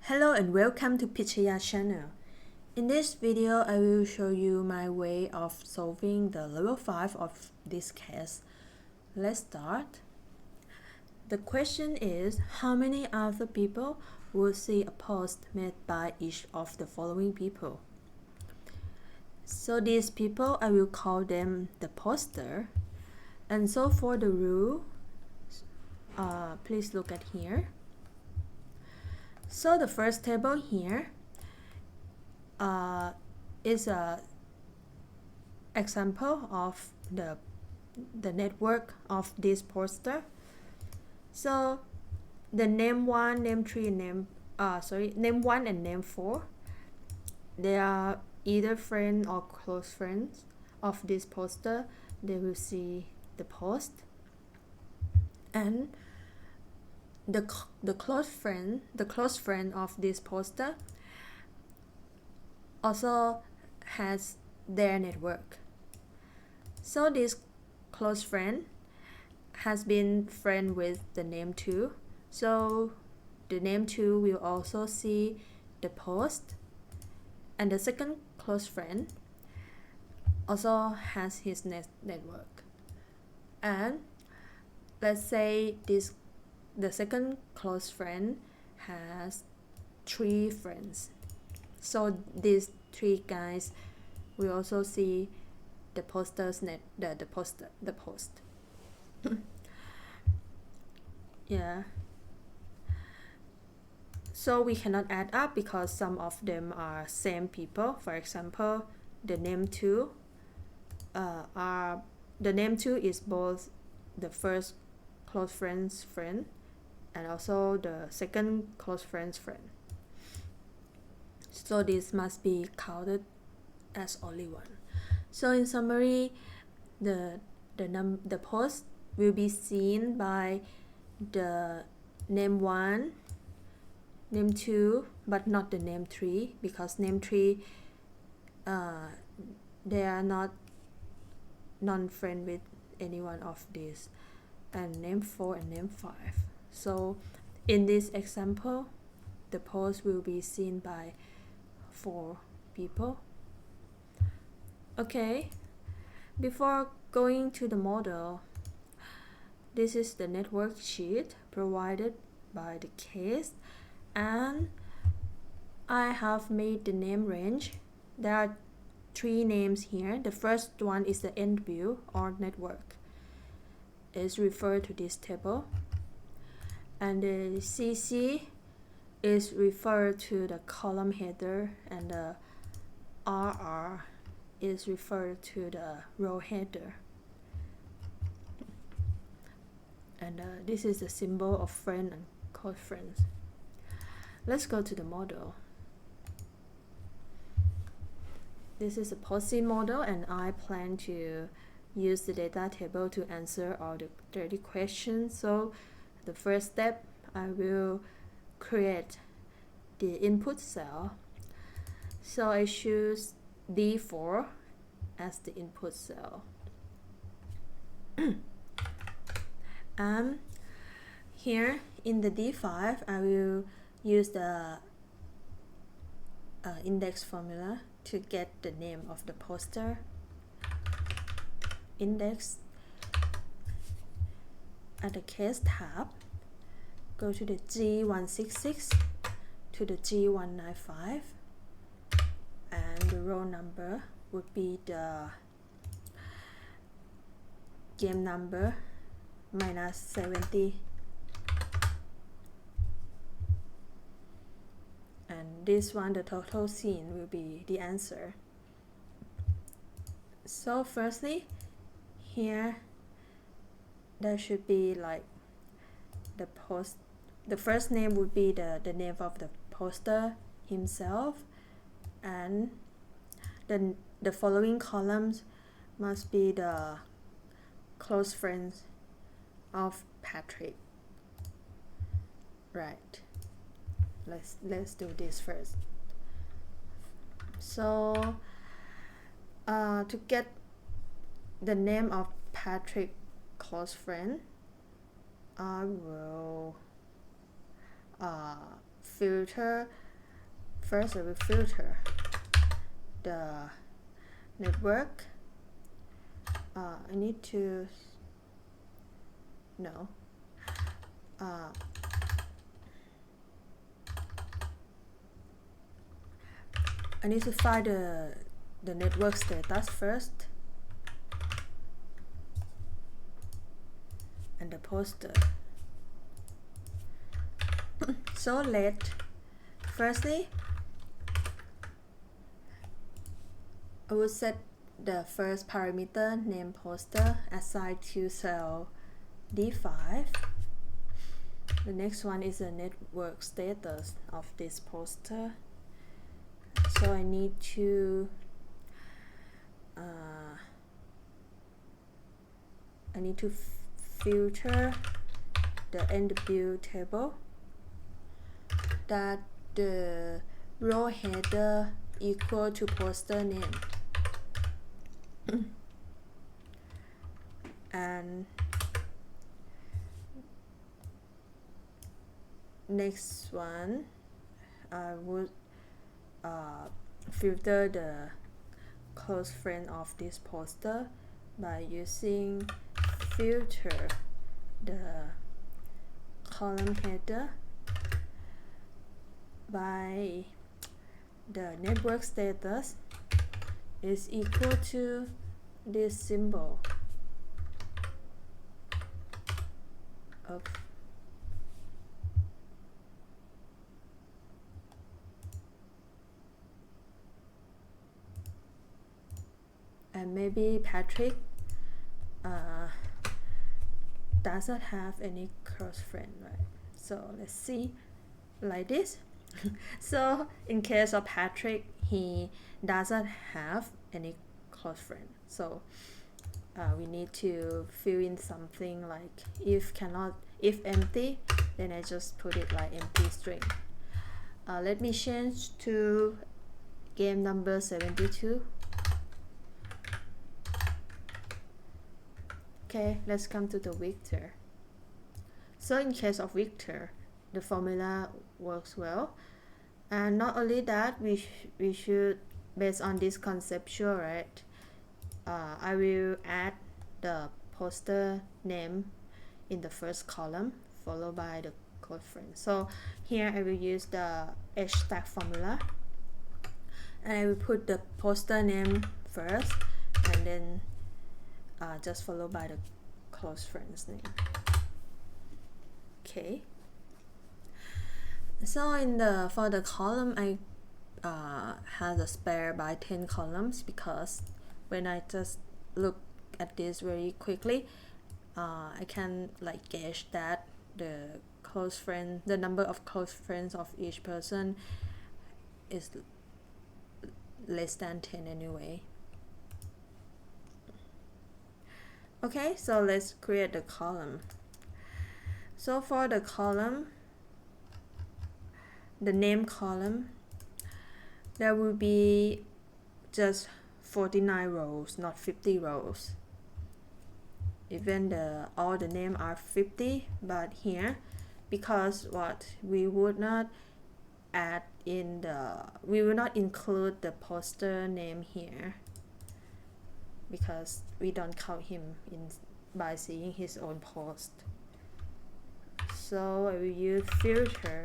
Hello and welcome to Pichaya channel. In this video, I will show you my way of solving the level 5 of this case. Let's start. The question is, how many other people will see a post made by each of the following people? So these people, I will call them the poster. And so for the rule, please look at here. So the first table here is a example of the network of this poster. So the name 1, name 3, and name 1 and name 4, they are either friend or close friends of this poster. They will see the post, and the close friend of this poster also has their network. So this close friend has been friend with the name 2, so the name 2 will also see the post, and the second close friend also has his network. And let's say the second close friend has 3 friends, so these 3 guys will also see the poster's the post. Yeah, so we cannot add up because some of them are same people. For example, the name 2 is both the first close friend's friend and also the second close friend's friend. So this must be counted as only one. So in summary, the post will be seen by the name 1, name 2, but not the name 3, because name 3 they are not non-friend with any one of these, and name 4 and name 5. So in this example, the post will be seen by 4 people. Okay, before going to the model, this is the network sheet provided by the case, and I have made the name range. There are 3 names here. The first one is the end view or network, is referred to this table, and the CC is referred to the column header, and the RR is referred to the row header. And this is the symbol of friend and close friends. Let's go to the model. This is a POSI model, and I plan to use the data table to answer all the 30 questions. So the first step, I will create the input cell. So I choose D4 as the input cell. Here in the D5, I will use the index formula to get the name of the poster. Index at the case tab, go to the G166 to the G195, and the row number would be the game number minus 70, and this one, the total scene, will be the answer. So firstly, here there should be like the first name would be the name of the poster himself, and then the following columns must be the close friends of Patrick. Right, let's do this first. So to get the name of Patrick close friend, I will filter. First I will filter the network. I need to no I need to find the network status first and the poster. So firstly I will set the first parameter name poster assigned to cell D5. The next one is the network status of this poster. So I need to filter the NW table that the row header equal to poster name. And next one, I would filter the close friend of this poster by using filter the column header by the network status is equal to this symbol of and maybe Patrick doesn't have any close friend, right? So let's see, like this. So in case of Patrick, he doesn't have any close friend. So we need to fill in something like if empty, then I just put it like empty string. Let me change to game number 72. Okay, let's come to the Victor. So in case of Victor, the formula works well. And not only that, we should, based on this conceptual, right, I will add the poster name in the first column followed by the close friend. So here I will use the H-stack formula and I will put the poster name first and then just followed by the close friend's name. Okay. So for the column, I had a spare by 10 columns because when I just look at this very quickly, I can like gauge that the number of close friends of each person is less than 10 anyway. Okay, so let's create the column. So for the column, the name column, there will be just 49 rows, not 50 rows. Even all the names are 50, but here, because we would not include the poster name here because we don't count him by seeing his own post. So I will use filter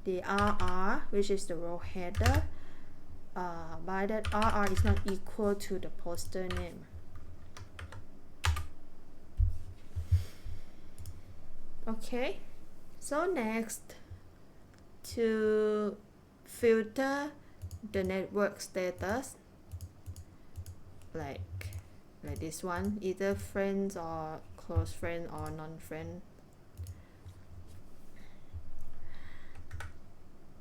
the RR, which is the row header, by that RR is not equal to the poster name. Okay, so next, to filter the network status, like this one, either friends or close friend or non-friend.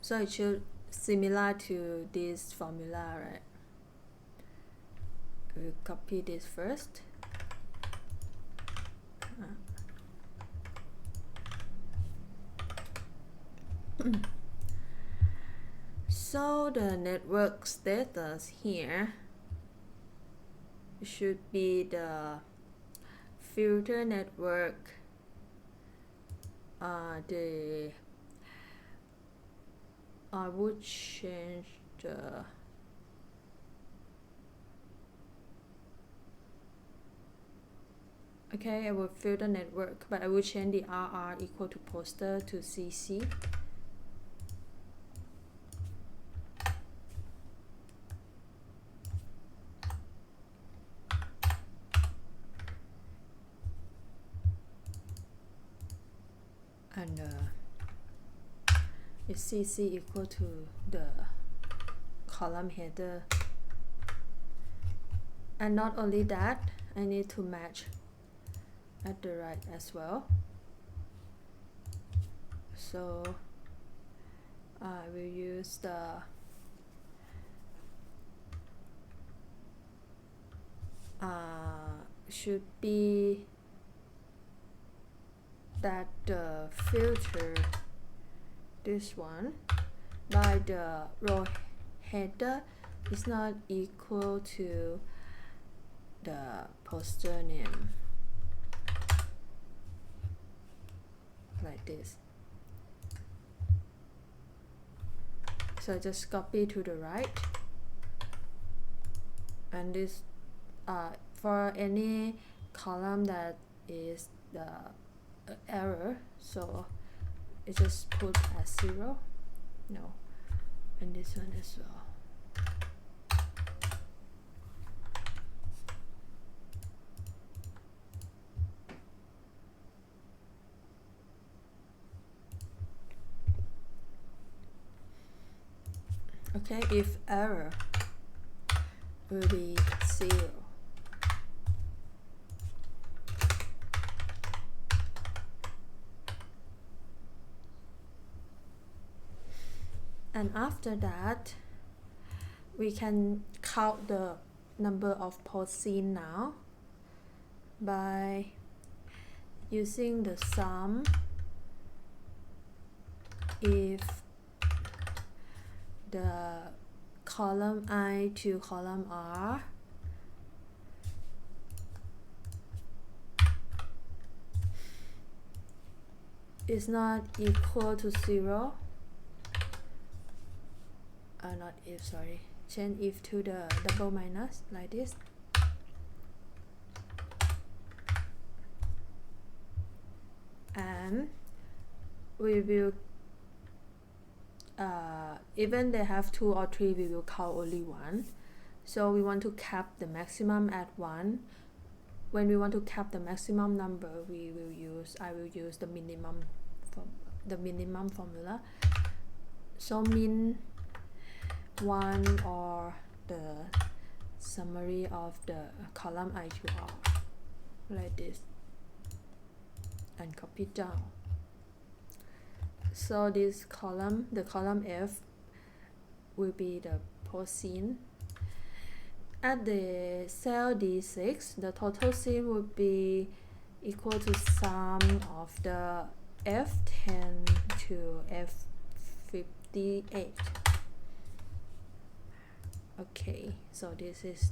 So it should similar to this formula, right? We'll copy this first. So the network status here should be the filter network, the I would change the okay, I will fill the network, but I will change the RR equal to poster to CC. And if CC equal to the column header. And not only that, I need to match at the right as well. So I will use the should be that the filter this one by the row header is not equal to the poster name, like this. So just copy to the right, and this for any column that is the error, so it just put as 0. No, and this one as well. Okay, if error will be 0. And after that, we can count the number of posts seen now by using the sum if the column I to column R is not equal to 0. Not if, sorry, change if to the double minus, like this. And we will even they have 2 or 3, we will count only 1. So we want to cap the maximum at 1. When we want to cap the maximum number, I will use the minimum formula. So min 1 or the summary of the column I to R, like this, and copy down. So this column, the column F, will be the post seen. At the cell D6, the total seen would be equal to sum of the F10 to F58. Okay, so this is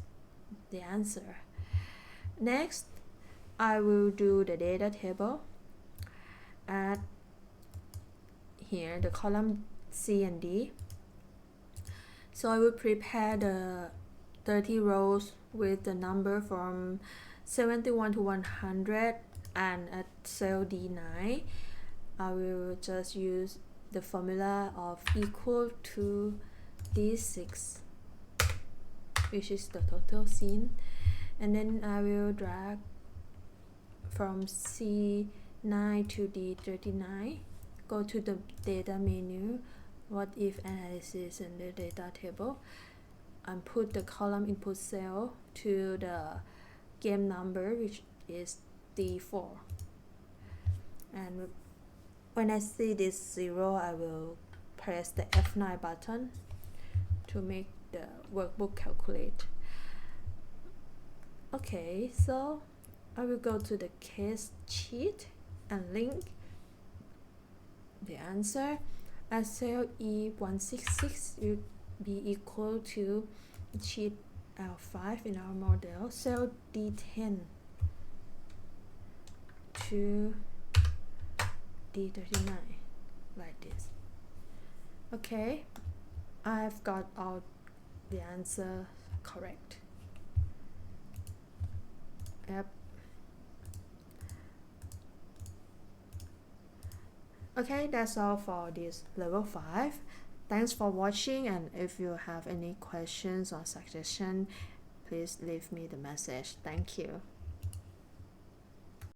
the answer. Next, I will do the data table. At here, the column C and D. So I will prepare the 30 rows with the number from 71 to 100, and at cell D9, I will just use the formula of equal to D6, which is the total seen, and then I will drag from C9 to D39, go to the data menu, what if analysis, and the data table, and put the column input cell to the game number, which is D4. And when I see this 0, I will press the F9 button to make the workbook calculate. Okay, so I will go to the case sheet and link the answer. At cell E166 will be equal to sheet L5 in our model, cell D10 to D39, like this. Okay, I've got all the answer correct. Yep. Okay, that's all for this level 5. Thanks for watching, and if you have any questions or suggestion, please leave me the message. Thank you.